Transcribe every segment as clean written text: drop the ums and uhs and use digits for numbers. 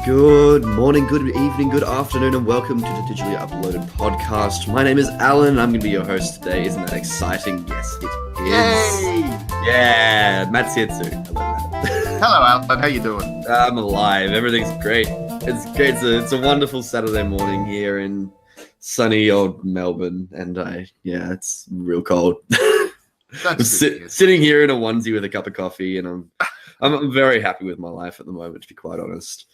Good morning, good evening, good afternoon, and welcome to the Digitally Uploaded Podcast. My name is Alan, and I'm going to be your host today. Isn't that exciting? Yes, it is. Yay! Yeah, Matt's here too. Hello, Matt. Hello, Alan. How you doing? I'm alive. Everything's great. It's great. It's a wonderful Saturday morning here in sunny old Melbourne, and it's real cold. I'm sitting here in a onesie with a cup of coffee, and I'm very happy with my life at the moment, to be quite honest.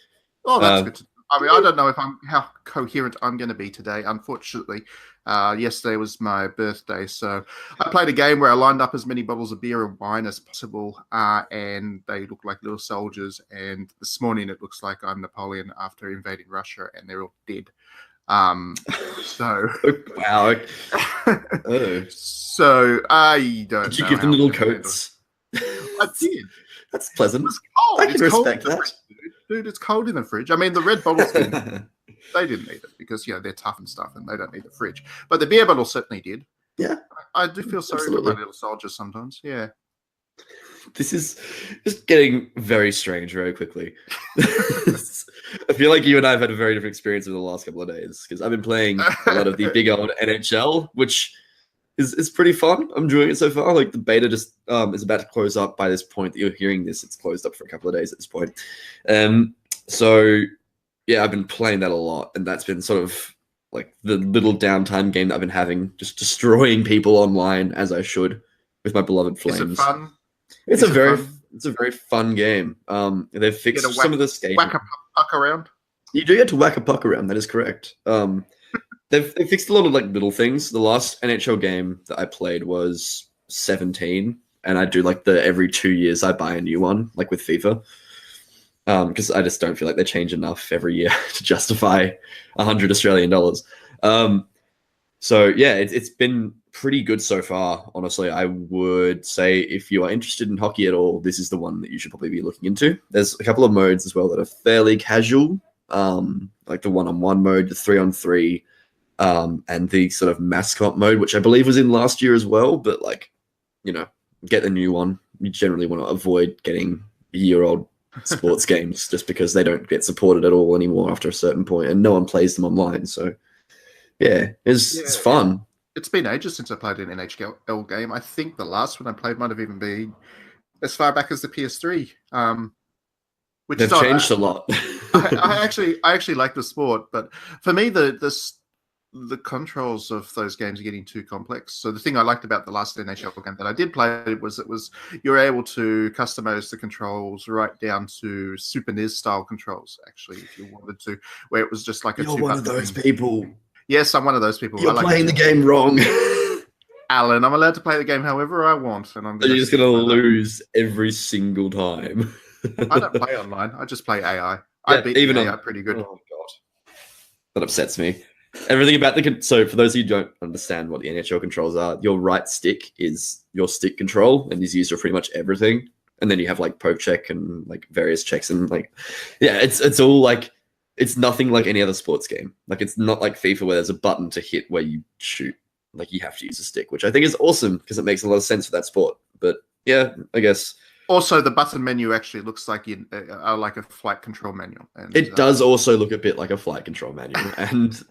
Oh, that's good. I mean, I don't know how coherent I'm going to be today. Unfortunately, yesterday was my birthday, so I played a game where I lined up as many bottles of beer and wine as possible, and they look like little soldiers. And this morning, it looks like I'm Napoleon after invading Russia, and they're all dead. So wow. Oh. So I don't. Did you give them little coats? I did. That's pleasant. It was cold. I can respect that. Dude, it's cold in the fridge. I mean, the red bottles, they didn't need it because, they're tough and stuff and they don't need the fridge. But the beer bottle certainly did. Yeah. I do feel sorry for my little soldiers sometimes. Yeah. This is just getting very strange very quickly. I feel like you and I have had a very different experience over the last couple of days because I've been playing a lot of the big old NHL, which is pretty fun. I'm enjoying it so far. Like the beta just is about to close up by this point that you're hearing this. It's closed up for a couple of days at this point. So yeah, I've been playing that a lot, and that's been sort of like the little downtime game that I've been having, just destroying people online as I should with my beloved Flames. Is it fun? It's a very fun game. They've fixed some of the skating. Whack a puck around. You do get to whack a puck around. That is correct. They've fixed a lot of like little things. The last NHL game that I played was 17, and I do like every 2 years I buy a new one, like with FIFA, because I just don't feel like they change enough every year to justify $100 Australian. So yeah, it's been pretty good so far. Honestly, I would say if you are interested in hockey at all, this is the one that you should probably be looking into. There's a couple of modes as well that are fairly casual, like the 1-on-1 mode, the 3-on-3. And the sort of mascot mode, which I believe was in last year as well, but get the new one. You generally want to avoid getting year-old sports games just because they don't get supported at all anymore after a certain point, and no one plays them online. So yeah, it's fun. It's been ages since I played an NHL game. I think the last one I played might have even been as far back as the PS3. Which they've changed a lot. I actually like the sport, but for me the controls of those games are getting too complex. So the thing I liked about the last NHL game that I did play was you were able to customize the controls right down to Super NES style controls, actually, if you wanted to, where it was just like You're one of those people. Yes, I'm one of those people. You're playing the game wrong. Alan, I'm allowed to play the game however I want. And you're just going to lose every single time. I don't play online. I just play AI. Yeah, I beat even AI pretty good. Oh, God. That upsets me. Everything about so for those of you who don't understand what the NHL controls are, your right stick is your stick control and is used for pretty much everything. And then you have like poke check and like various checks and it's all like, it's nothing like any other sports game. Like it's not like FIFA where there's a button to hit where you shoot. Like you have to use a stick, which I think is awesome because it makes a lot of sense for that sport. But yeah, I guess. Also, the button menu actually looks like like a flight control manual. And it does also look a bit like a flight control manual. And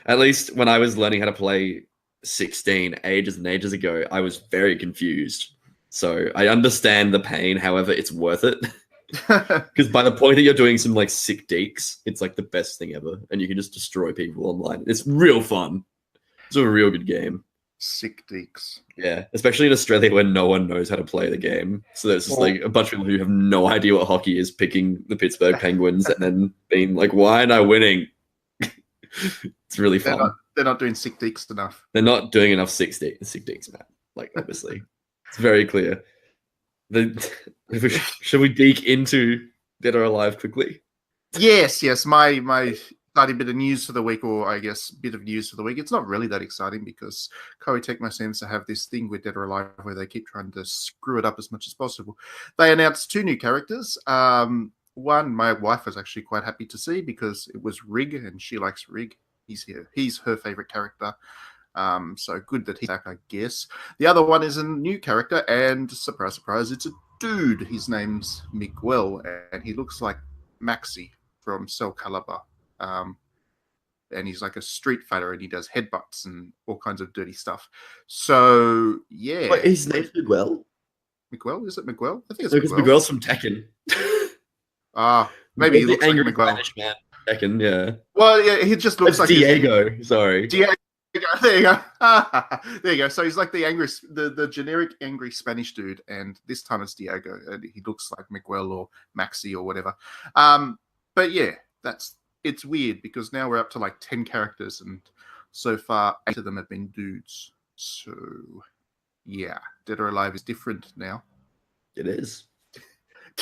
at least when I was learning how to play 16 ages and ages ago, I was very confused. So I understand the pain. However, it's worth it. Because by the point that you're doing some like sick deeks, it's like the best thing ever. And you can just destroy people online. It's real fun. It's a real good game. Sick deeks. Yeah, especially in Australia where no one knows how to play the game. So there's just like a bunch of people who have no idea what hockey is picking the Pittsburgh Penguins and then being like, why am I winning? It's really fun. They're not doing sick deeks enough. They're not doing enough sick deeks, Matt. Like, obviously. It's very clear. Should we deek into Dead or Alive quickly? Yes. My exciting bit of news for the week, or I guess bit of news for the week. It's not really that exciting because Koei Tecmo seems to have this thing with Dead or Alive where they keep trying to screw it up as much as possible. They announced 2 new characters. One, my wife was actually quite happy to see because it was Rig, and she likes Rig. He's her favorite character. So good that he's back, I guess. The other one is a new character, and surprise, surprise, it's a dude. His name's Miguel, and he looks like Maxi from Soul Calibur. And he's like a street fighter, and he does headbutts and all kinds of dirty stuff. So yeah, Wait, his name's Miguel? Miguel, is it Miguel? I think it's No, because Miguel. Miguel's from Tekken. Maybe he Miguel's looks the angry like Miguel. Spanish man. Tekken, yeah. Well, yeah, he just looks That's like Diego. Sorry. Diego. There you go. There you go. So he's like the angry, the generic angry Spanish dude, and this time it's Diego, and he looks like Miguel or Maxi or whatever. But yeah, it's weird because now we're up to like 10 characters, and so far 8 of them have been dudes. So yeah, Dead or Alive is different now. It is.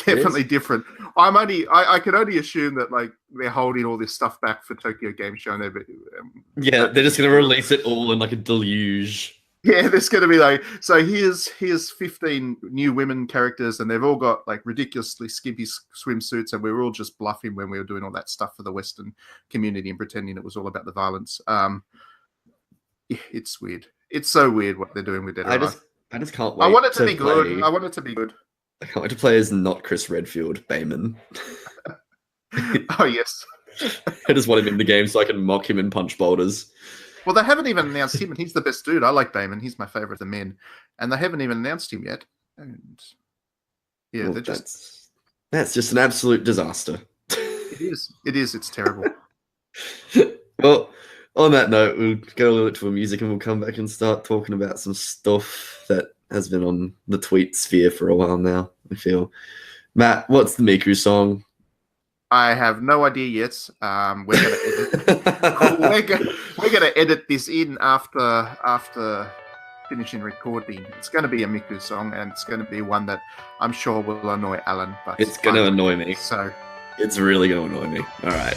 Definitely different. I can only assume that like they're holding all this stuff back for Tokyo Game Show, and they're just gonna release it all in like a deluge. Yeah, there's gonna be like, so here's 15 new women characters, and they've all got like ridiculously skimpy swimsuits, and we were all just bluffing when we were doing all that stuff for the Western community and pretending it was all about the violence. It's weird. It's so weird what they're doing with Dead or Alive. I just can't wait. I want it to be good. I want it to be good. I can't wait to play as not Chris Redfield, Bayman. Oh, yes. I just want him in the game so I can mock him and punch boulders. Well, they haven't even announced him, and he's the best dude. I like Bayman. He's my favorite of the men. And they haven't even announced him yet. And yeah, well, they're just... That's just an absolute disaster. It is. It is. It's terrible. Well, on that note, we'll go a little bit to a music, and we'll come back and start talking about some stuff that has been on the tweet sphere for a while now, I feel. Matt, what's the Miku song? I have no idea yet. We're gonna edit this in after finishing recording. It's gonna be a Miku song, and it's gonna be one that I'm sure will annoy Alan. But it's gonna annoy me. So it's really gonna annoy me. All right.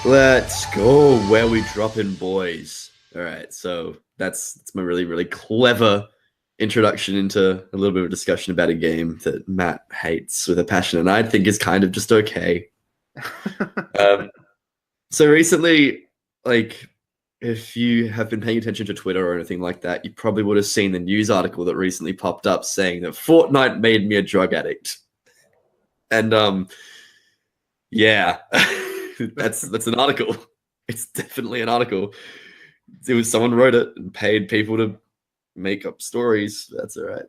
Let's go. Where we dropping, boys? All right, so that's my really, really clever introduction into a little bit of a discussion about a game that Matt hates with a passion, and I think is kind of just okay. So recently, like, if you have been paying attention to Twitter or anything like that, you probably would have seen the news article that recently popped up saying that Fortnite made me a drug addict. And yeah, that's an article. It's definitely an article. It was someone wrote it and paid people to make up stories. That's all right.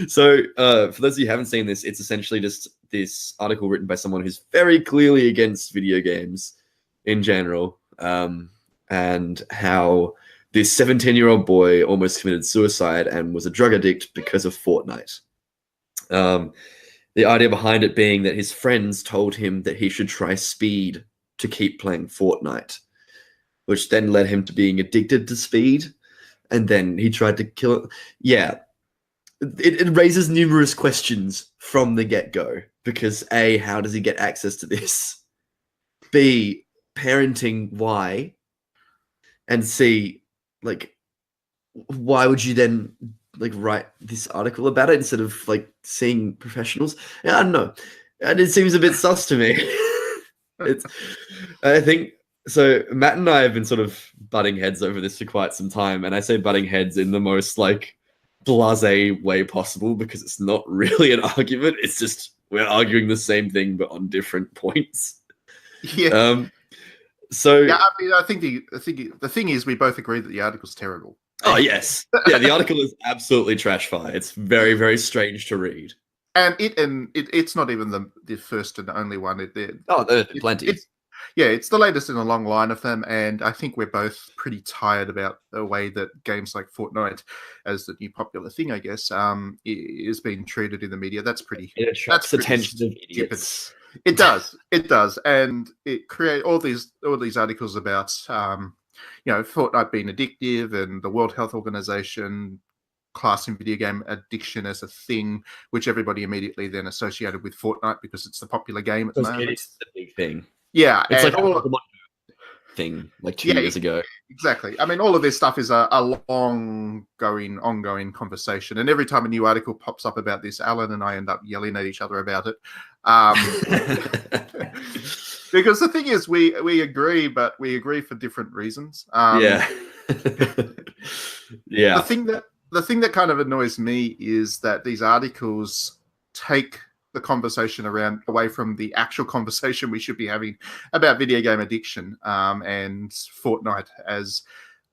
So for those of you who haven't seen this, it's essentially just this article written by someone who's very clearly against video games in general, and how this 17-year-old boy almost committed suicide and was a drug addict because of Fortnite. The idea behind it being that his friends told him that he should try speed to keep playing Fortnite, which then led him to being addicted to speed. And then he tried to kill it. Yeah, it raises numerous questions from the get-go. Because A, how does he get access to this? B, parenting, why? And C, like, why would you then like write this article about it instead of like seeing professionals? Yeah, I don't know. And it seems a bit sus to me. I think so. Matt and I have been sort of butting heads over this for quite some time, and I say butting heads in the most like blasé way possible because it's not really an argument. It's just we're arguing the same thing but on different points. Yeah. So yeah, I mean, I think the thing is, we both agree that the article's terrible. Oh yes, yeah. The article is absolutely trash fire. It's very, very strange to read. And it's not even the first and only one. There's plenty. It's the latest in a long line of them, and I think we're both pretty tired about the way that games like Fortnite, as the new popular thing, I guess, is being treated in the media. That's pretty. It attracts attention of idiots. It does, and it creates all these articles about Fortnite being addictive, and the World Health Organization classing video game addiction as a thing, which everybody immediately then associated with Fortnite because it's the popular game at the moment. It's the big thing. Yeah, it's like a thing like 2 years ago. Exactly. I mean, all of this stuff is a ongoing conversation, and every time a new article pops up about this, Alan and I end up yelling at each other about it. Because the thing is, we agree, but we agree for different reasons. Yeah. The thing that kind of annoys me is that these articles take the conversation away from the actual conversation we should be having about video game addiction, and Fortnite as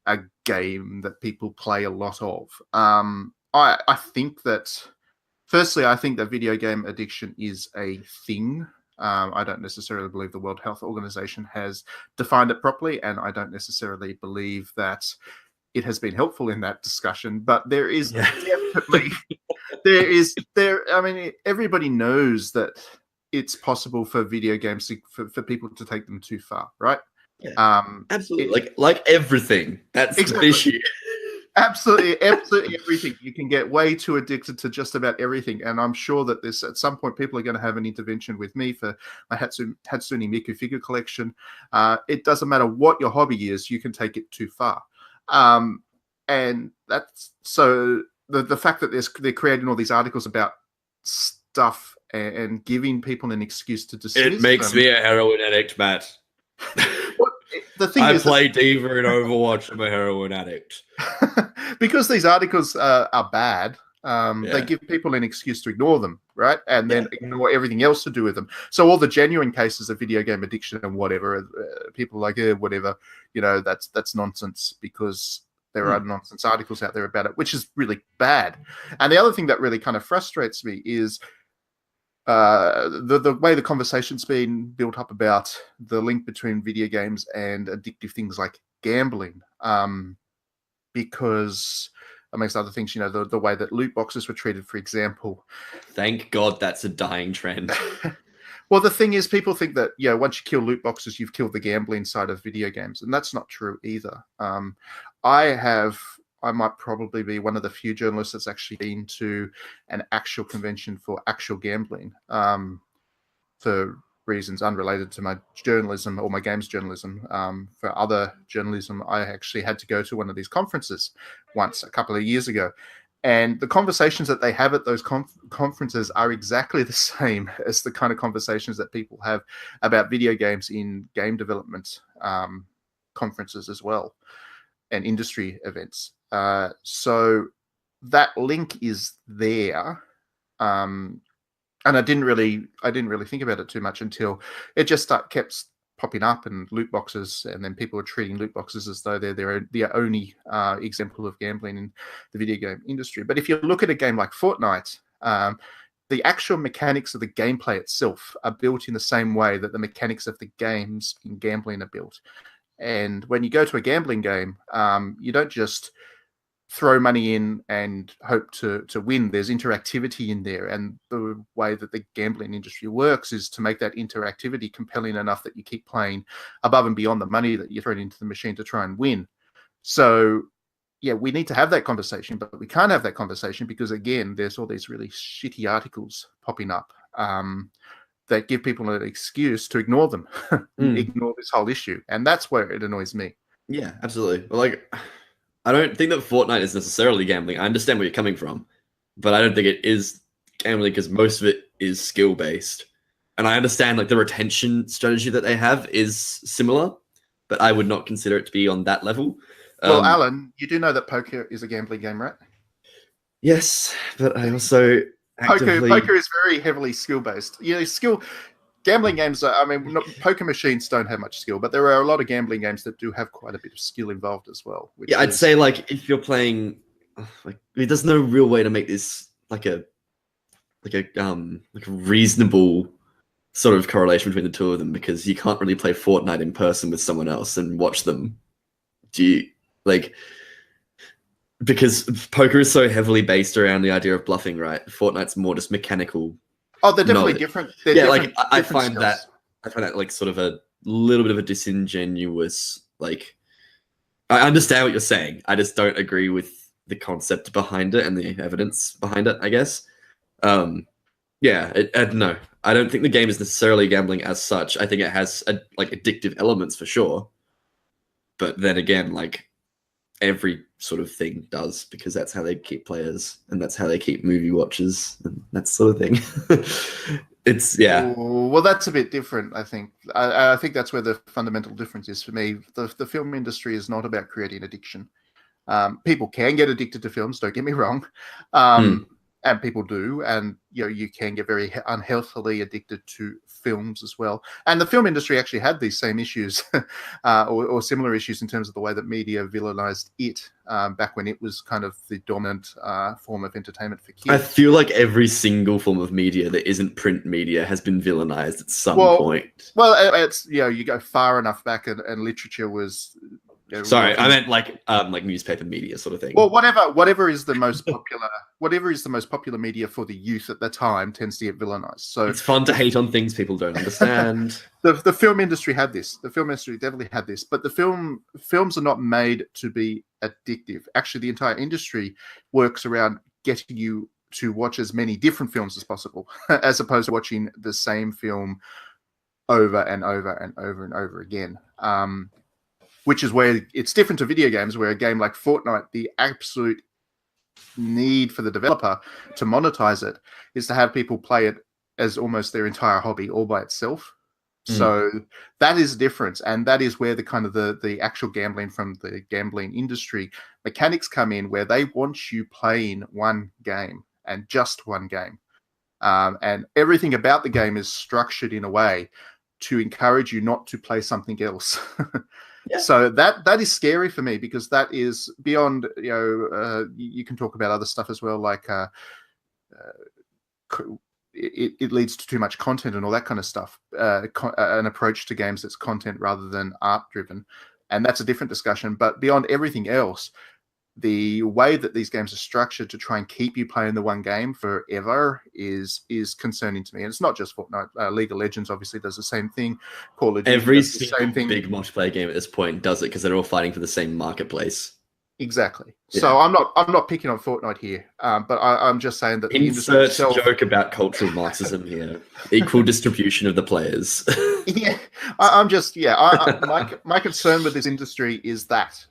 a game that people play a lot of. I think that, firstly, I think that video game addiction is a thing. I don't necessarily believe the World Health Organization has defined it properly, and I don't necessarily believe that it has been helpful in that discussion. But there is definitely I mean, everybody knows that it's possible for video games for people to take them too far, right? Yeah. Absolutely. Like everything. That's the issue. Absolutely everything. You can get way too addicted to just about everything, and I'm sure that at some point people are going to have an intervention with me for my Hatsune Miku figure collection. It doesn't matter what your hobby is, you can take it too far, and that's so. The fact that they're creating all these articles about stuff and giving people an excuse to dismiss it makes me a heroin addict, Matt. The thing I play D.Va in Overwatch. I'm a heroin addict. Because these articles are bad. They give people an excuse to ignore them, right? And then ignore everything else to do with them. So all the genuine cases of video game addiction and whatever, people are like, whatever, that's nonsense, because there are nonsense articles out there about it, which is really bad. And the other thing that really kind of frustrates me is the way the conversation's been built up about the link between video games and addictive things like gambling. Because, amongst other things, the way that loot boxes were treated, for example. Thank God that's a dying trend. Well, the thing is, people think that, once you kill loot boxes, you've killed the gambling side of video games. And that's not true either. I might probably be one of the few journalists that's actually been to an actual convention for actual gambling, for reasons unrelated to my journalism or my games journalism. For other journalism, I actually had to go to one of these conferences once a couple of years ago. And the conversations that they have at those conferences are exactly the same as the kind of conversations that people have about video games in game development conferences as well, and industry events. So that link is there. And I didn't really think about it too much until it just kept popping up, and loot boxes, and then people are treating loot boxes as though they're the only example of gambling in the video game industry. But if you look at a game like Fortnite, the actual mechanics of the gameplay itself are built in the same way that the mechanics of the games in gambling are built. And when you go to a gambling game, you don't just throw money in and hope to win. There's interactivity in there, and the way that the gambling industry works is to make that interactivity compelling enough that you keep playing above and beyond the money that you're throwing into the machine to try and win. So yeah, we need to have that conversation, but we can't have that conversation because, again, there's all these really shitty articles popping up that give people an excuse to ignore them, ignore this whole issue, and that's where it annoys me. Yeah, absolutely. Well, like, I don't think that Fortnite is necessarily gambling. I understand where you're coming from, but I don't think it is gambling because most of it is skill-based. And I understand like the retention strategy that they have is similar, but I would not consider it to be on that level. Well, Alan, you do know that poker is a gambling game, right? Yes, but I also poker is very heavily skill-based. You know, gambling games are, poker machines don't have much skill, but there are a lot of gambling games that do have quite a bit of skill involved as well. Yeah, I'd say like if you're playing, there's no real way to make this like a reasonable sort of correlation between the two of them, because you can't really play Fortnite in person with someone else and watch them. Because poker is so heavily based around the idea of bluffing, right? Fortnite's more just mechanical. Oh, they're definitely different. I find that like sort of a little bit of a disingenuous, like, I understand what you're saying. I just don't agree with the concept behind it and the evidence behind it, I guess. No, I don't think the game is necessarily gambling as such. I think it has like addictive elements for sure. But then again, like, every sort of thing does, because that's how they keep players and that's how they keep movie watchers and that sort of thing. Well, that's a bit different, I think. I think that's where the fundamental difference is for me. The film industry is not about creating addiction. People can get addicted to films, don't get me wrong. And people do, and you can get very unhealthily addicted to films as well. And the film industry actually had these same issues or similar issues in terms of the way that media villainized it back when it was kind of the dominant form of entertainment for kids. I feel like every single form of media that isn't print media has been villainized at some point. Well, it's you go far enough back, and literature was. Sorry, I meant like newspaper media sort of thing. Well, whatever is the most popular media for the youth at the time tends to get villainized. So it's fun to hate on things people don't understand. The film industry had this. The film industry definitely had this, but the films are not made to be addictive. Actually, the entire industry works around getting you to watch as many different films as possible, as opposed to watching the same film over and over and over and over again. Which is where it's different to video games, where a game like Fortnite, the absolute need for the developer to monetize it is to have people play it as almost their entire hobby all by itself. So that is a difference, and that is where the kind of the actual gambling from the gambling industry mechanics come in, where they want you playing one game and just one game. And everything about the game is structured in a way to encourage you not to play something else. Yeah. So that is scary for me, because that is beyond, you can talk about other stuff as well, like it leads to too much content and all that kind of stuff, an approach to games that's content rather than art driven. And that's a different discussion. But beyond everything else, the way that these games are structured to try and keep you playing the one game forever is concerning to me. And it's not just Fortnite. League of Legends obviously does the same thing. Call of Duty every does the same thing. Big multiplayer game at this point does it, because they're all fighting for the same marketplace. Exactly. Yeah. So I'm not picking on Fortnite here, but I'm just saying that the industry Insert itself. joke about cultural Marxism here. Equal distribution of the players. Yeah, I'm just my concern with this industry is that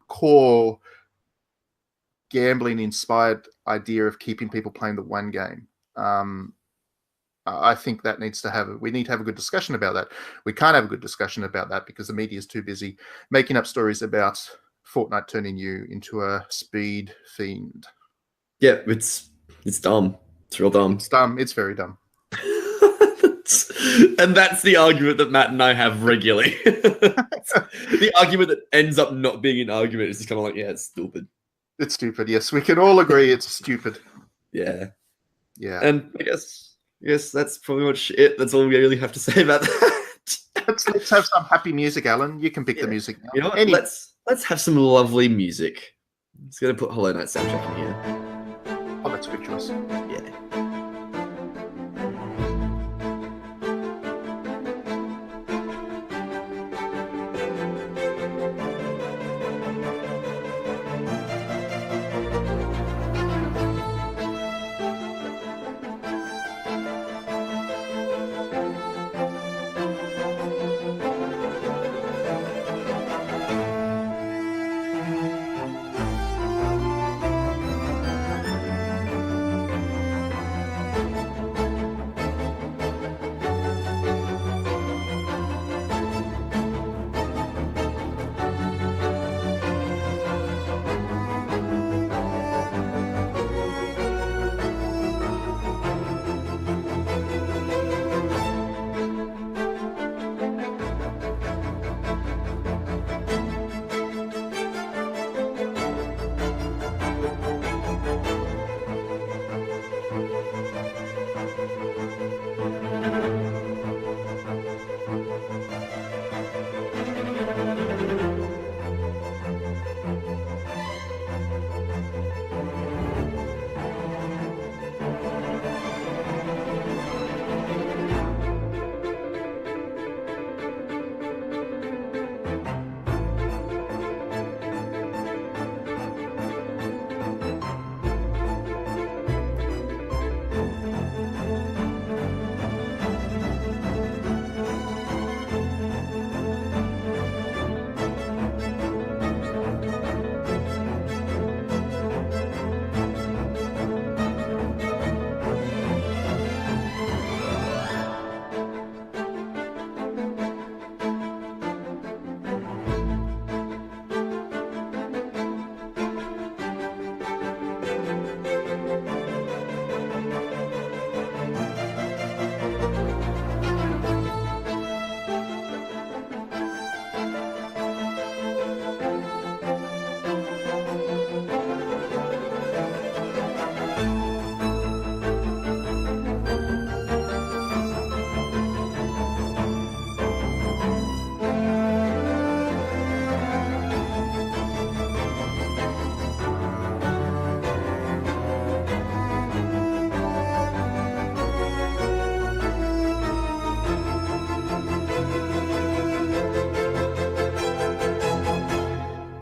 core gambling inspired idea of keeping people playing the one game. I think that we need to have a good discussion about that. We can't have a good discussion about that because the media is too busy making up stories about Fortnite turning you into a speed fiend. Yeah, it's dumb. It's real dumb. It's dumb. It's very dumb. And that's the argument that Matt and I have regularly. The argument that ends up not being an argument is just kind of like, yeah, it's stupid. It's stupid. Yes, we can all agree it's stupid. Yeah. Yeah. And I guess that's pretty much it. That's all we really have to say about that. Let's have some happy music, Alan. You can pick the music now. You know what? Let's have some lovely music. I'm just gonna put Hollow Knight soundtrack in here. Oh, that's a good choice. Yeah.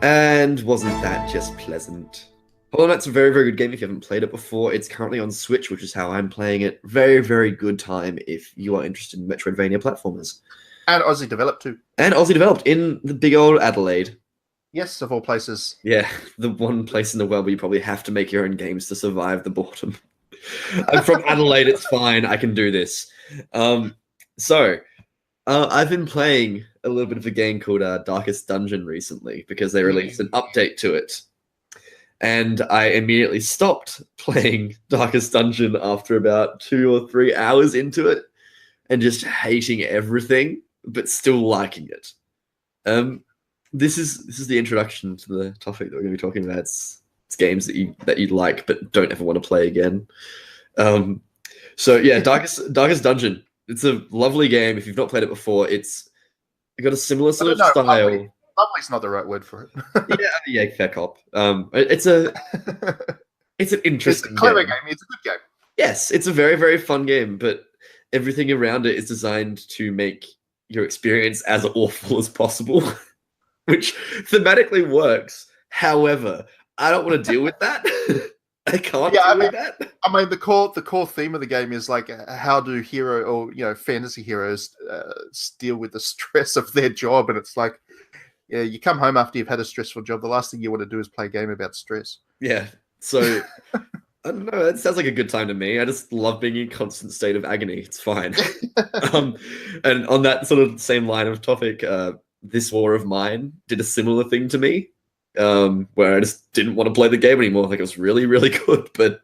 And wasn't that just pleasant? Hollow Knight's a very, very good game if you haven't played it before. It's currently on Switch, which is how I'm playing it. Very, very good time if you are interested in Metroidvania platformers. And Aussie developed too. And Aussie developed in the big old Adelaide. Yes, of all places. Yeah, the one place in the world where you probably have to make your own games to survive the boredom. I'm from Adelaide, it's fine, I can do this. I've been playing a little bit of a game called Darkest Dungeon recently because they released an update to it. And I immediately stopped playing Darkest Dungeon after about 2 or 3 hours into it and just hating everything, but still liking it. This is the introduction to the topic that we're going to be talking about. It's games that you like but don't ever want to play again. Darkest Dungeon. It's a lovely game. If you've not played it before, it's got a similar sort of style. Lovely's not the right word for it. yeah, fair cop. It's an interesting, it's a clever game. It's a good game. Yes, it's a very, very fun game, but everything around it is designed to make your experience as awful as possible. which thematically works. However, I don't want to deal with that. I can't deal with that. I mean, the core theme of the game is like, how do hero or fantasy heroes deal with the stress of their job? And it's like, yeah, you come home after you've had a stressful job. The last thing you want to do is play a game about stress. Yeah. So I don't know. That sounds like a good time to me. I just love being in a constant state of agony. It's fine. And on that sort of same line of topic, This War of Mine did a similar thing to me, where I just didn't want to play the game anymore. Like, it was really, really good, but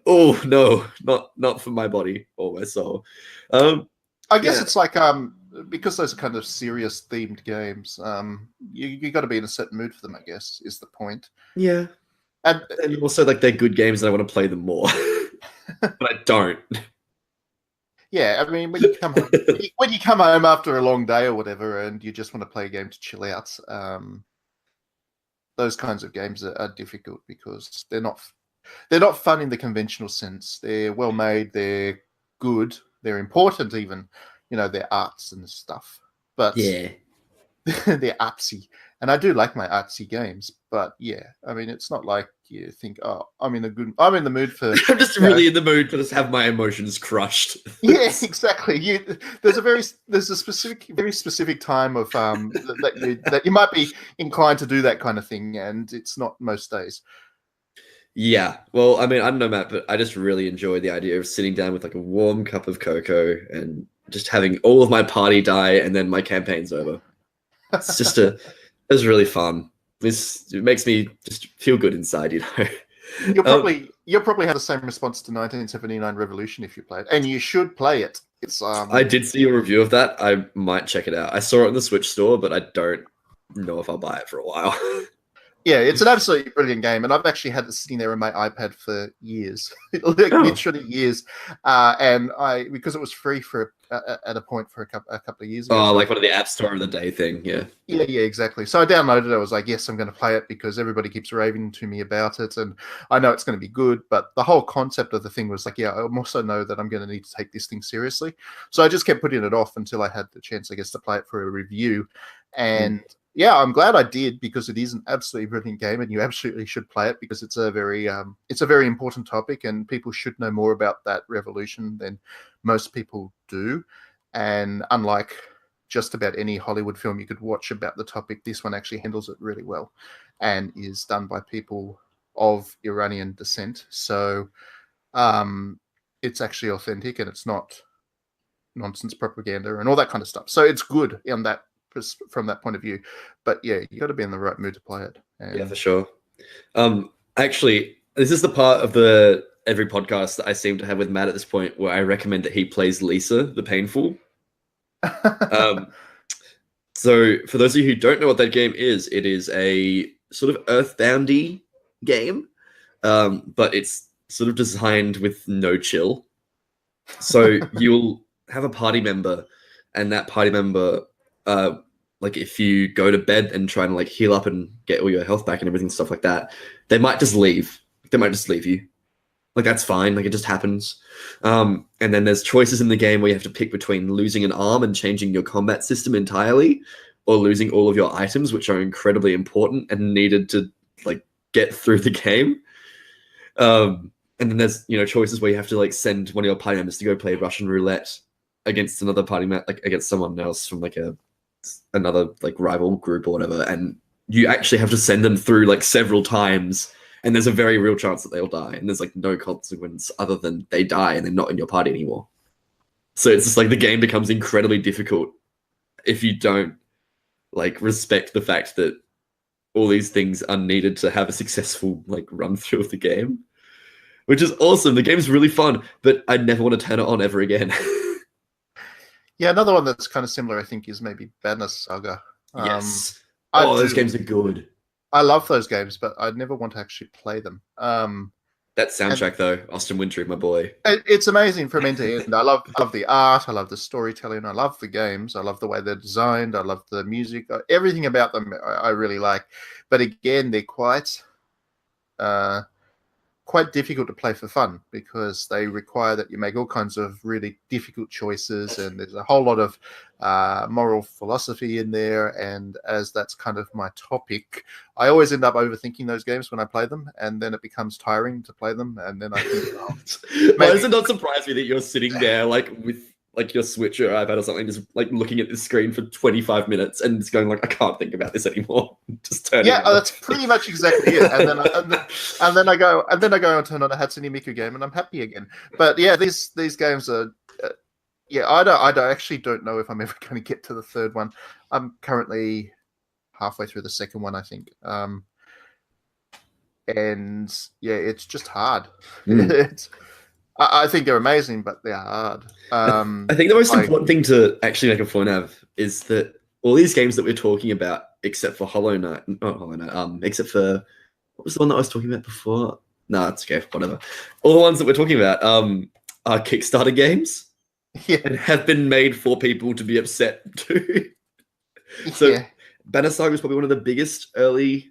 oh no, not for my body or my soul. I guess it's like because those are kind of serious themed games. You got to be in a certain mood for them, I guess, is the point. Yeah. And also, like, they're good games and I want to play them more. But I don't. Yeah, I mean, when you come home after a long day or whatever and you just want to play a game to chill out, those kinds of games are difficult because they're not fun in the conventional sense. They're well made, they're good, they're important even. They're arts and stuff. But yeah. They're artsy. And I do like my artsy games, but yeah, I mean, it's not like you think, oh, I'm in the mood for. I'm just really in the mood to just have my emotions crushed. Yeah, exactly. There's a very specific time of that you might be inclined to do that kind of thing, and it's not most days. Yeah, well, I mean, I don't know, Matt, but I just really enjoy the idea of sitting down with like a warm cup of cocoa and just having all of my party die, and then my campaign's over. It's just it's really fun. It makes me just feel good inside, You'll probably have the same response to 1979 Revolution if you play it, and you should play it. It's I did see a review of that. I might check it out. I saw it in the Switch store, but I don't know if I'll buy it for a while. Yeah, it's an absolutely brilliant game, and I've actually had it sitting there on my iPad for years, literally years. And because it was free for at a point for a couple of years ago. Oh, like one of the App Store of the Day thing, yeah. Yeah, exactly. So I downloaded it. I was like, yes, I'm going to play it because everybody keeps raving to me about it, and I know it's going to be good. But the whole concept of the thing was like, yeah, I also know that I'm going to need to take this thing seriously. So I just kept putting it off until I had the chance, I guess, to play it for a review, and. Yeah, I'm glad I did because it is an absolutely brilliant game, and you absolutely should play it because it's a very important topic, and people should know more about that revolution than most people do. And unlike just about any Hollywood film you could watch about the topic, this one actually handles it really well, and is done by people of Iranian descent. So it's actually authentic, and it's not nonsense propaganda and all that kind of stuff. So it's good in that. From that point of view, but yeah, you got to be in the right mood to play it. Yeah, for sure. Actually, this is the part of every podcast that I seem to have with Matt at this point where I recommend that he plays Lisa the Painful. So for those of you who don't know what that game is, it is a sort of Earthboundy game, but it's sort of designed with no chill. So you'll have a party member, and that party member like if you go to bed and try and like heal up and get all your health back and everything, stuff like that, they might just leave. They might just leave you. Like, that's fine. Like, it just happens. And then there's choices in the game where you have to pick between losing an arm and changing your combat system entirely, or losing all of your items, which are incredibly important and needed to like get through the game. And then there's choices where you have to like send one of your party members to go play Russian roulette against another party like against someone else from like another like rival group or whatever, and you actually have to send them through like several times, and there's a very real chance that they'll die, and there's like no consequence other than they die and they're not in your party anymore. So it's just like the game becomes incredibly difficult if you don't like respect the fact that all these things are needed to have a successful like run through of the game, which is awesome. The game's really fun, but I never want to turn it on ever again. Yeah, another one that's kind of similar, I think, is maybe Banner Saga. Yes. Those games are good. I love those games, but I'd never want to actually play them. That soundtrack, though, Austin Wintory, my boy. It's amazing from end to end. I love the art. I love the storytelling. I love the games. I love the way they're designed. I love the music. Everything about them I really like. But again, they're quite quite difficult to play for fun because they require that you make all kinds of really difficult choices, and there's a whole lot of moral philosophy in there. And as that's kind of my topic, I always end up overthinking those games when I play them, and then it becomes tiring to play them. And then I think, why does it not surprise me that you're sitting there like with like your Switch or iPad or something, just like looking at the screen for 25 minutes and it's going like, I can't think about this anymore. Just turning. Yeah, that's pretty much exactly it. And then I go and turn on a Hatsune Miku game, and I'm happy again. But yeah, these games are. I actually don't know if I'm ever going to get to the third one. I'm currently halfway through the second one, I think. And yeah, it's just hard. I think they're amazing, but they're hard. I think the most important thing to actually make a point of is that all these games that we're talking about, except for except for what was the one that I was talking about before? No, it's okay, whatever. All the ones that we're talking about are Kickstarter games, and have been made for people to be upset too. So Banner Saga was probably one of the biggest early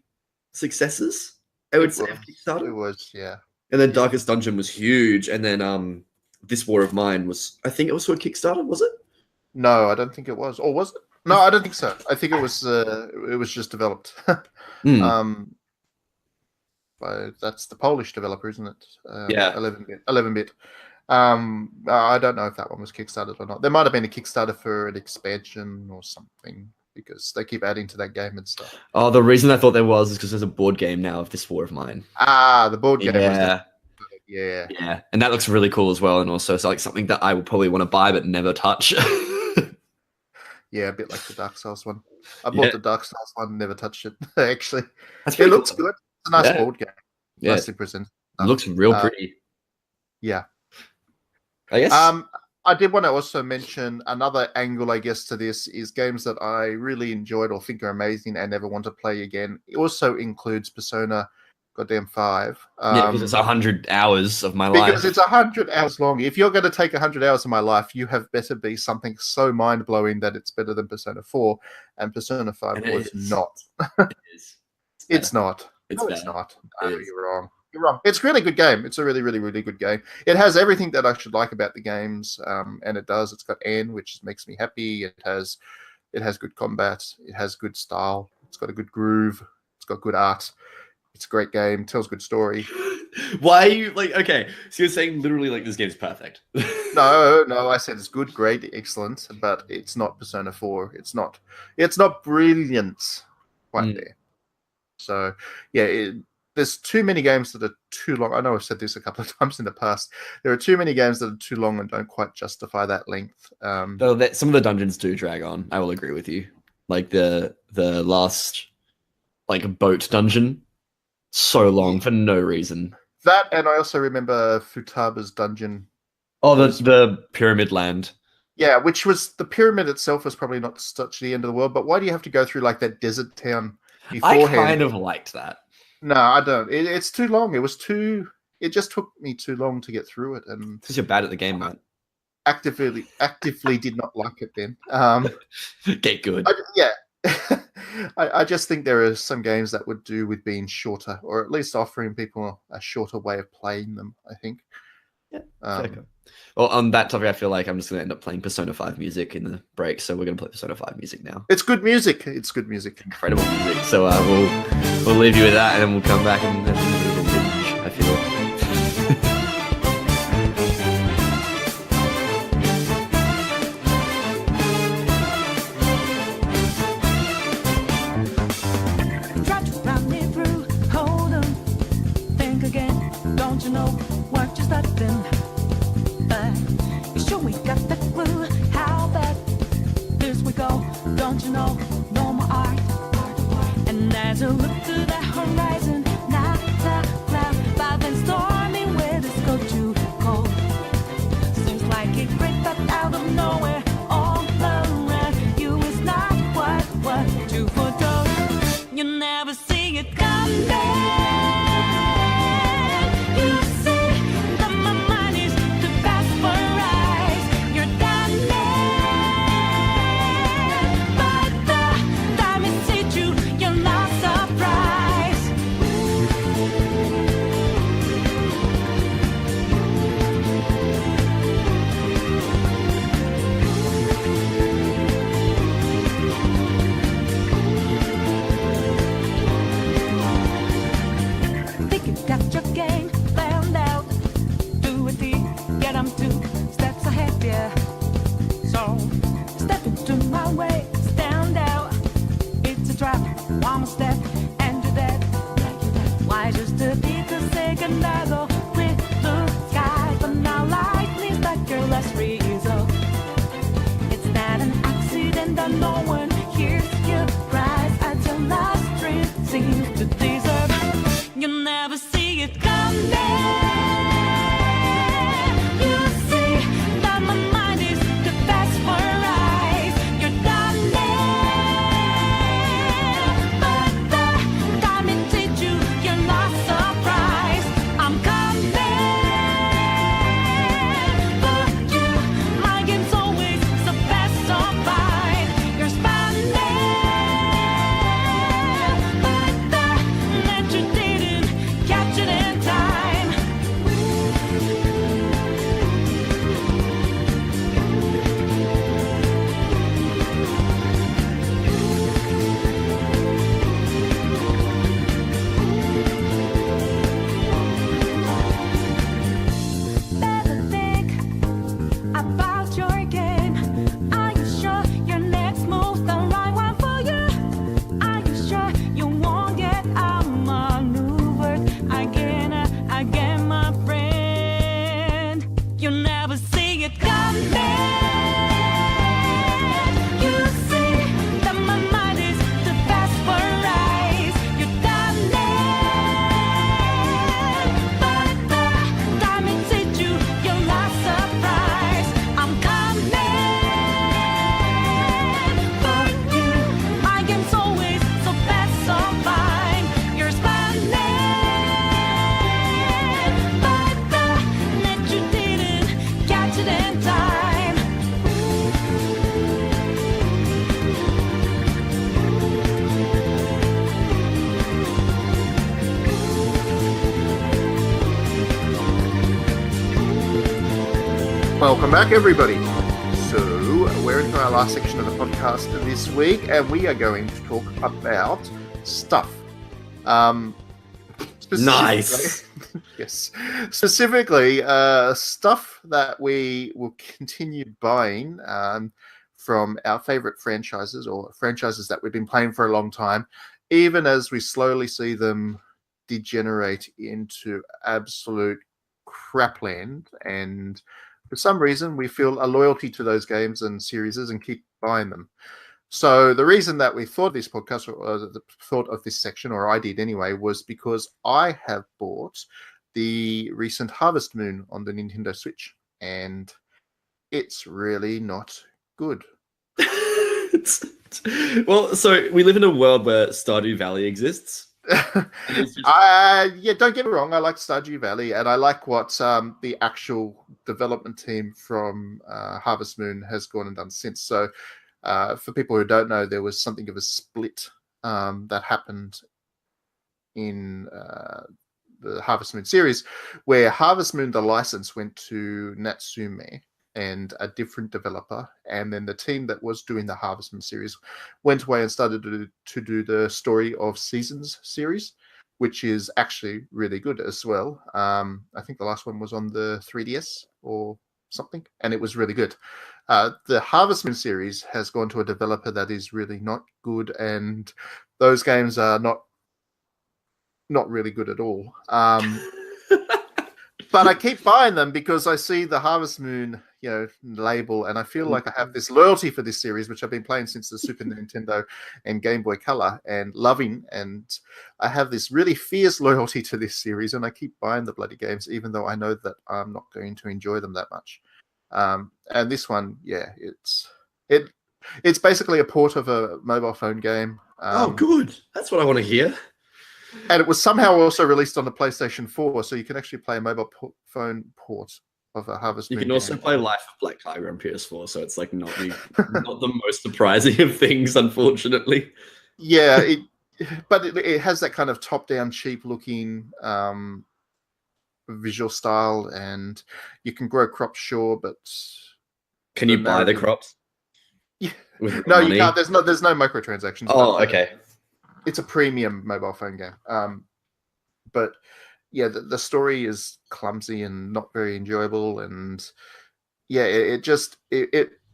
successes, I would say, of Kickstarter. It was, yeah. And then Darkest Dungeon was huge, and then This War of Mine was, I think it was for Kickstarter, was it? No, I don't think it was. Or was it? No, I don't think so. I think it was just developed. That's the Polish developer, isn't it? Yeah. 11-bit. I don't know if that one was Kickstarted or not. There might have been a Kickstarter for an expansion or something, because they keep adding to that game and stuff. Oh, the reason I thought there was is because there's a board game now of This War of Mine. The board game. Yeah. Yeah. And that looks really cool as well. And also, it's like something that I will probably want to buy but never touch. Yeah, a bit like the Dark Souls one. I bought the Dark Souls one, never touched it. Actually, it looks good. It's a nice board game. Yeah. Nicely presented. It looks real pretty. Yeah. I guess. I did want to also mention another angle, I guess, to this is games that I really enjoyed or think are amazing and never want to play again. It also includes Persona 5. Because it's 100 hours of my life. Because it's 100 hours long. If you're going to take 100 hours of my life, you have better be something so mind-blowing that it's better than Persona 4. And Persona 5 was not. It is. It's not. It's not. No, you're wrong. You're wrong. It's a really good game. It's a really, really, really good game. It has everything that I should like about the games, and it does. It's got N, which makes me happy. It has good combat. It has good style. It's got a good groove. It's got good art. It's a great game. Tells a good story. Why are you like? Okay, so you're saying literally like this game's perfect? No. I said it's good, great, excellent, but it's not Persona 4. It's not brilliant quite there. So yeah. There's too many games that are too long. I know I've said this a couple of times in the past. There are too many games that are too long and don't quite justify that length. Though some of the dungeons do drag on. I will agree with you. Like the last like boat dungeon, so long for no reason. That, and I also remember Futaba's dungeon. Oh, the Pyramid Land. Yeah, which was the pyramid itself was probably not such the end of the world. But why do you have to go through like that desert town beforehand? I kind of liked that. No, I don't. It's too long. It just took me too long to get through it, and because you're bad at the game, man. Actively did not like it then. Get good. I just think there are some games that would do with being shorter, or at least offering people a shorter way of playing them, I think. Yeah. Well, on that topic, I feel like I'm just going to end up playing Persona 5 music in the break, so we're going to play Persona 5 music now. It's good music. Incredible music. So we'll leave you with that, and then we'll come back and have a little binge, I feel. my way, stand out. It's a trap, one more step, and you're dead. Why just a bit a second ago with blue skies, but now lightning's like your last resort. It's not an accident that no one hears your cries as your last dream seems to deserve. You never see it coming. You see that my mind is the best for eyes. You're done but the time it teach you, you're not surprised. I'm coming for you. My game's always the best of mine. You're spanning, but the net you didn't catch it in time. Better think about your game. Are you sure your next move's the right one for you? Are you sure you won't get outmaneuvered again, my friend? You never see it coming. You see that my mind is the best for eyes. You're done but the time it hit you, you're not surprised. I'm coming for you. My game's always so best, so fine. You're spanning, but the net you didn't catch it in time. Welcome back, everybody. So we're into our last section of the podcast this week, and we are going to talk about stuff. Specifically- Nice. Yes. Specifically, stuff that we will continue buying from our favorite franchises or franchises that we've been playing for a long time, even as we slowly see them degenerate into absolute crapland. And for some reason, we feel a loyalty to those games and series and keep buying them. So the reason that we thought this podcast, or thought of this section, or I did anyway, was because I have bought the recent Harvest Moon on the Nintendo Switch, and it's really not good. Well, so we live in a world where Stardew Valley exists. Yeah, don't get me wrong. I like Stardew Valley, and I like what the actual development team from Harvest Moon has gone and done since. So, for people who don't know, there was something of a split that happened in the Harvest Moon series, where Harvest Moon, the license, went to Natsume and a different developer, and then the team that was doing the Harvest Moon series went away and started to do the Story of Seasons series, which is actually really good as well. I think the last one was on the 3DS or something, and it was really good. The Harvest Moon series has gone to a developer that is really not good, and those games are not really good at all. But I keep buying them because I see the Harvest Moon, label, and I feel like I have this loyalty for this series, which I've been playing since the Super Nintendo and Game Boy Color and loving. And I have this really fierce loyalty to this series, and I keep buying the bloody games, even though I know that I'm not going to enjoy them that much. And this one, it's basically a port of a mobile phone game. Oh, good. That's what I want to hear. And it was somehow also released on the PlayStation 4, so you can actually play a mobile phone port of a Harvest Moon. You can also play Life of Black Tiger on PS4, so it's like not the most surprising of things, unfortunately. Yeah, but it has that kind of top-down, cheap-looking visual style, and you can grow crops, sure, but can you buy the crops? Yeah. No, you can't. There's no microtransactions. Oh, okay. It's a premium mobile phone game. But yeah, the story is clumsy and not very enjoyable, and yeah, it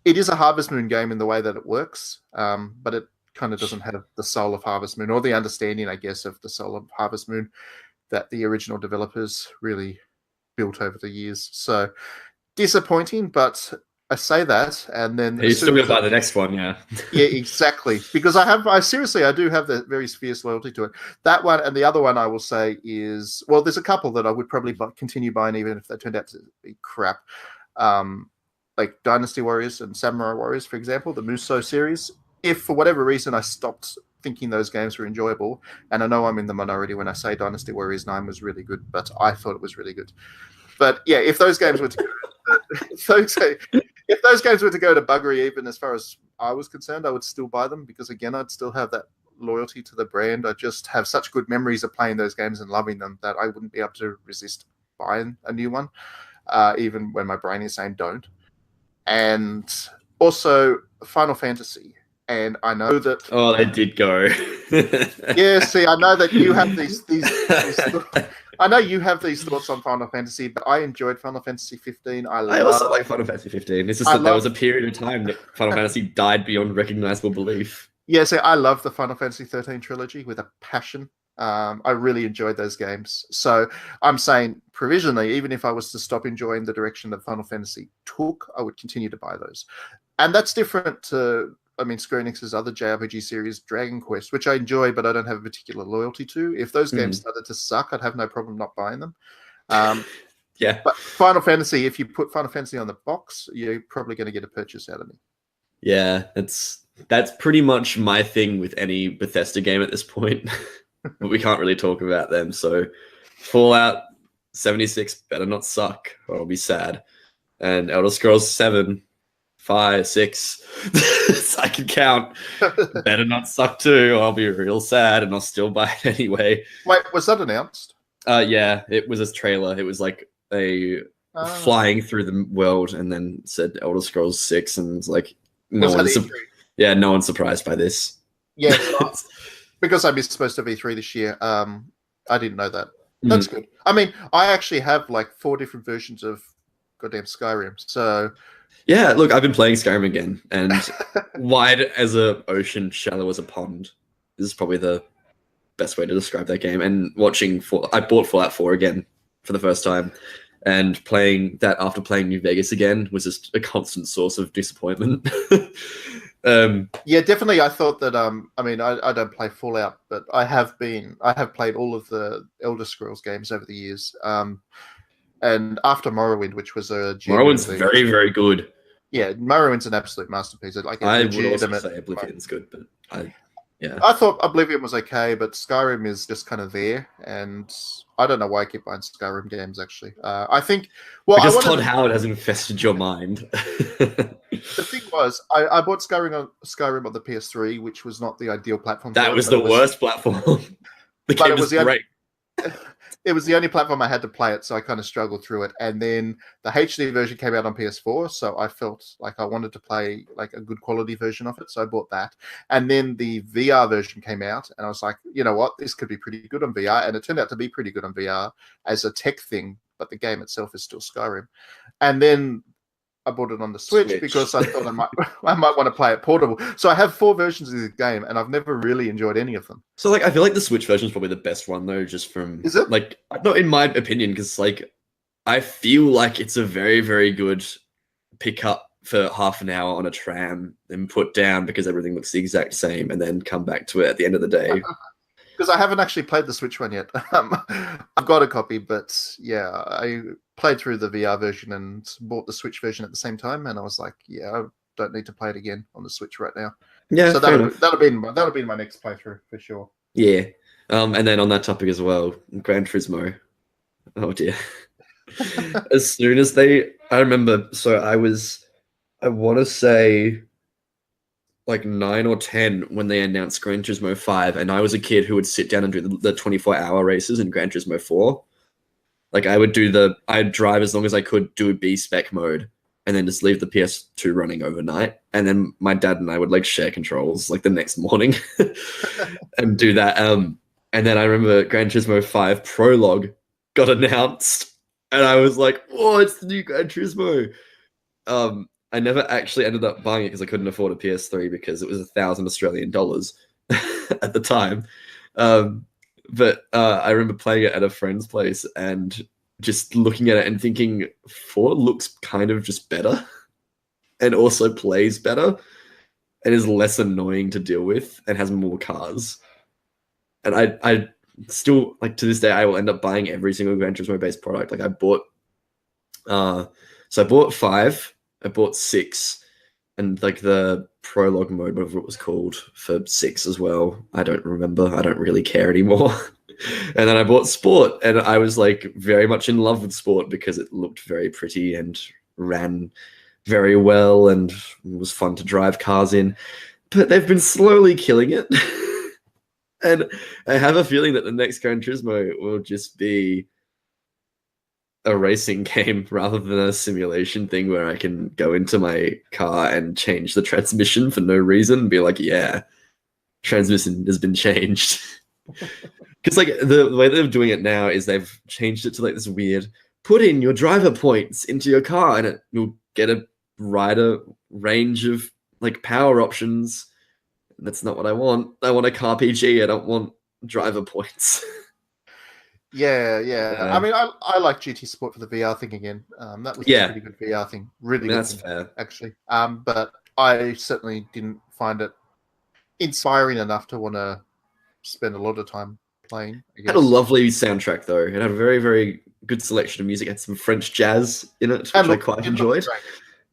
it is a Harvest Moon game in the way that it works, but it kind of doesn't have the soul of Harvest Moon, or the understanding, I guess, of the soul of Harvest Moon that the original developers really built over the years. So disappointing, but I say that, and then You're still going to buy the next one, yeah. Yeah, exactly. Because I do have the very fierce loyalty to it. That one and the other one I will say is, well, there's a couple that I would probably continue buying even if they turned out to be crap. Like Dynasty Warriors and Samurai Warriors, for example, the Muso series. If for whatever reason I stopped thinking those games were enjoyable, and I know I'm in the minority when I say Dynasty Warriors 9 was really good, but I thought it was really good. But yeah, if those games were to if those games were to go to buggery, even as far as I was concerned, I would still buy them because again, I'd still have that loyalty to the brand. I just have such good memories of playing those games and loving them that I wouldn't be able to resist buying a new one, even when my brain is saying don't. And also Final Fantasy. And I know that. Oh, they did go. Yeah, see, I know that you have these I know you have these thoughts on Final Fantasy, but I enjoyed Final Fantasy 15. I also like Final Fantasy 15. It's just that there was a period of time that Final Fantasy died beyond recognizable belief. Yeah, see, I love the Final Fantasy 13 trilogy with a passion. I really enjoyed those games. So I'm saying provisionally, even if I was to stop enjoying the direction that Final Fantasy took, I would continue to buy those. And that's different to, Square Enix's other JRPG series, Dragon Quest, which I enjoy, but I don't have a particular loyalty to. If those games started to suck, I'd have no problem not buying them. Yeah. But Final Fantasy, if you put Final Fantasy on the box, you're probably going to get a purchase out of me. Yeah, that's pretty much my thing with any Bethesda game at this point. But we can't really talk about them. So Fallout 76 better not suck or I'll be sad. And Elder Scrolls 7, 5, 6, I can count. Better not suck too or I'll be real sad and I'll still buy it anyway. Wait, was that announced? Yeah, it was a trailer. It was like a flying through the world and then said Elder Scrolls 6 and it's like no one's surprised by this. Yeah, because I missed most of E3 this year. I didn't know that. That's good. I actually have like 4 different versions of goddamn Skyrim. So yeah, look, I've been playing Skyrim again, and wide as a ocean, shallow as a pond. This is probably the best way to describe that game. And I bought Fallout 4 again for the first time, and playing that after playing New Vegas again was just a constant source of disappointment. Yeah, definitely. I thought that. I don't play Fallout, but I have played all of the Elder Scrolls games over the years. And after Morrowind, which was Morrowind's very, very good. Yeah, Morrowind's an absolute masterpiece. I would also say Oblivion's good, but I thought Oblivion was okay, but Skyrim is just kind of there, and I don't know why I keep buying Skyrim games. Actually, I think because Todd Howard has infested your mind. The thing was, I bought Skyrim on the PS3, which was not the ideal platform. That was the worst platform. The game was great. It was the only platform I had to play it, so I kind of struggled through it. And then the HD version came out on PS4, so I felt like I wanted to play like a good quality version of it, so I bought that. And then the VR version came out, and I was like, you know what, this could be pretty good on VR, and it turned out to be pretty good on VR as a tech thing, but the game itself is still Skyrim. And then I bought it on the Switch because I thought I might want to play it portable. So I have 4 versions of the game, and I've never really enjoyed any of them. So I feel like the Switch version is probably the best one though, just from is it not in my opinion, because I feel like it's a very, very good pick up for half an hour on a tram and put down because everything looks the exact same, and then come back to it at the end of the day. Because I haven't actually played the Switch one yet. I've got a copy, but yeah, I played through the VR version and bought the Switch version at the same time, and I was like, yeah, I don't need to play it again on the Switch right now. Yeah, so that'll be my next playthrough for sure. Yeah, and then on that topic as well, Gran Turismo. Oh dear. As soon as I remember, so I want to say like 9 or 10 when they announced Gran Turismo 5, and I was a kid who would sit down and do the 24-hour races in Gran Turismo 4. Like I'd drive as long as I could, do a B-spec mode, and then just leave the PS2 running overnight. And then my dad and I would like share controls like the next morning and do that. And then I remember Gran Turismo 5 Prologue got announced, and I was like, "Oh, it's the new Gran Turismo!" I never actually ended up buying it because I couldn't afford a PS3 because it was 1,000 Australian dollars at the time. But I remember playing it at a friend's place and just looking at it and thinking, 4 looks kind of just better and also plays better and is less annoying to deal with and has more cars. And I still, like, to this day, I will end up buying every single Gran Turismo based product. Like, I bought, so I bought 5, I bought 6, and like the prologue mode, whatever it was called, for 6 as well. I don't remember. I don't really care anymore. And then I bought Sport, and I was like very much in love with Sport because it looked very pretty and ran very well and was fun to drive cars in. But they've been slowly killing it. And I have a feeling that the next Gran Turismo will just be a racing game rather than a simulation thing where I can go into my car and change the transmission for no reason and be like, yeah, transmission has been changed. Because like the way they're doing it now is they've changed it to like this weird, put in your driver points into your car and you'll get a wider range of like power options. That's not what I want. I want a car PG. I don't want driver points. Yeah. I mean, I like GT Sport for the VR thing again. That was a pretty good VR thing. Really good that's thing, fair. actually. But I certainly didn't find it inspiring enough to want to spend a lot of time playing. It had a lovely soundtrack, though. It had a very, very good selection of music. It had some French jazz in it, which I quite enjoyed.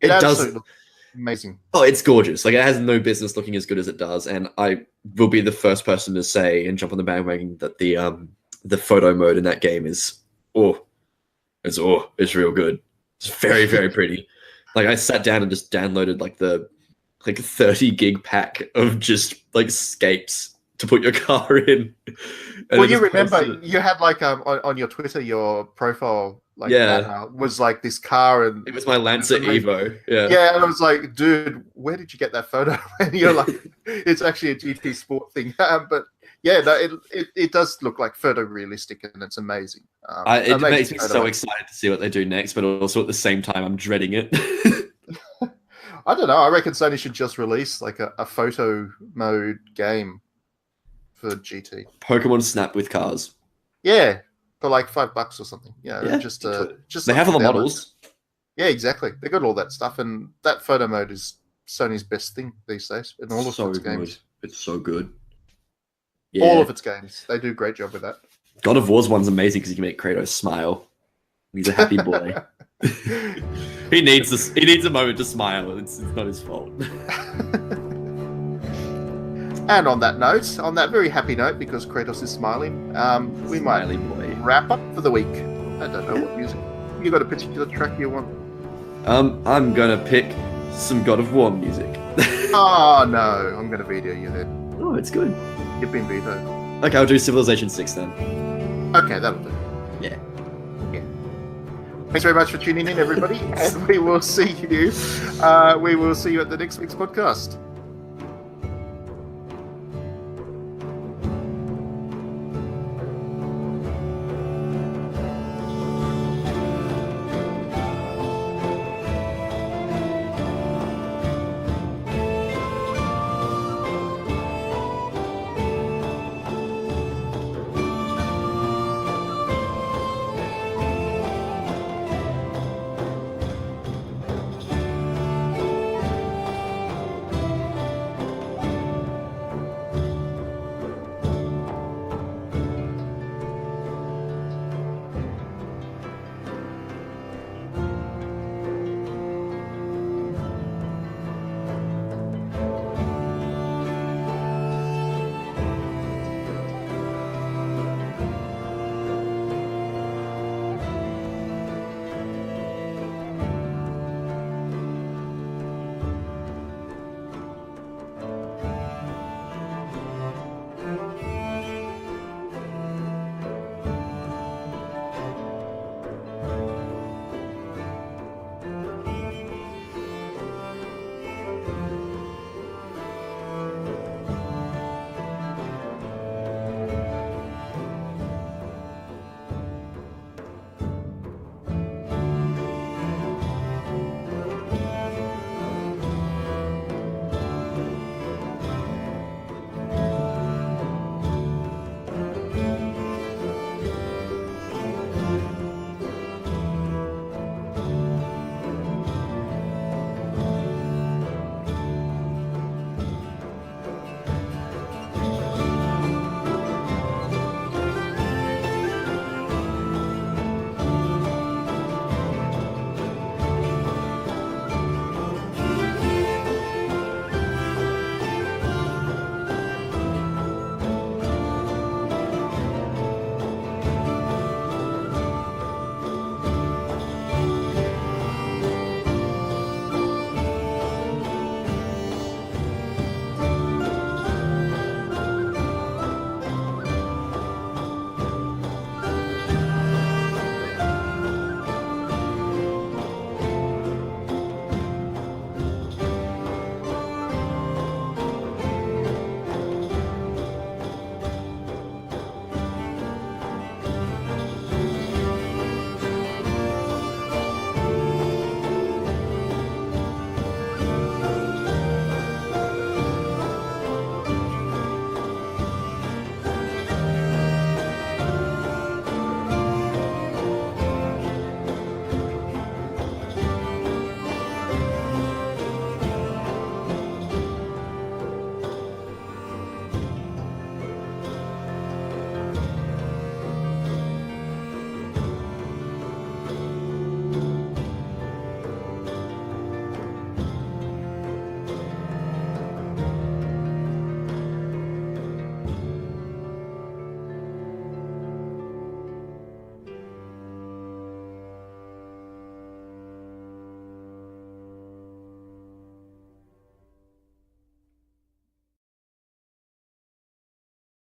It does look amazing. Oh, it's gorgeous. Like, it has no business looking as good as it does. And I will be the first person to say and jump on the bandwagon that the photo mode in that game is it's real good. It's very, very pretty. Like, I sat down and just downloaded like the 30 gig pack of just like scapes to put your car in. And well, you remember you had like on your Twitter, your profile was like this car, and it was my Lancer Evo. Yeah, and I was like, dude, where did you get that photo? And you're like, it's actually a GT Sport thing. But yeah, no, it does look like photorealistic, and it's amazing. It makes me so excited to see what they do next, but also at the same time, I'm dreading it. I don't know. I reckon Sony should just release like a photo mode game for GT. Pokemon Snap with cars. Yeah, for like $5 or something. Just they have all the models. Yeah, exactly. They got all that stuff, and that photo mode is Sony's best thing these days in all of its games. It's so good. Yeah. All of its games, they do a great job with that. God of War's one's amazing because you can make Kratos smile. He's a happy boy. He needs this. He needs a moment to smile. It's not his fault. And on that note, on that very happy note, because Kratos is smiling, we might wrap up for the week. I don't know what music. You got a particular track you want? I'm gonna pick some God of War music. Oh no, I'm gonna veto you then. Oh, it's good. You've been vetoed. Okay, I'll do Civilization 6 then. Okay, that'll do. Yeah. Thanks very much for tuning in, everybody, and we will see you. We will see you at the next week's podcast.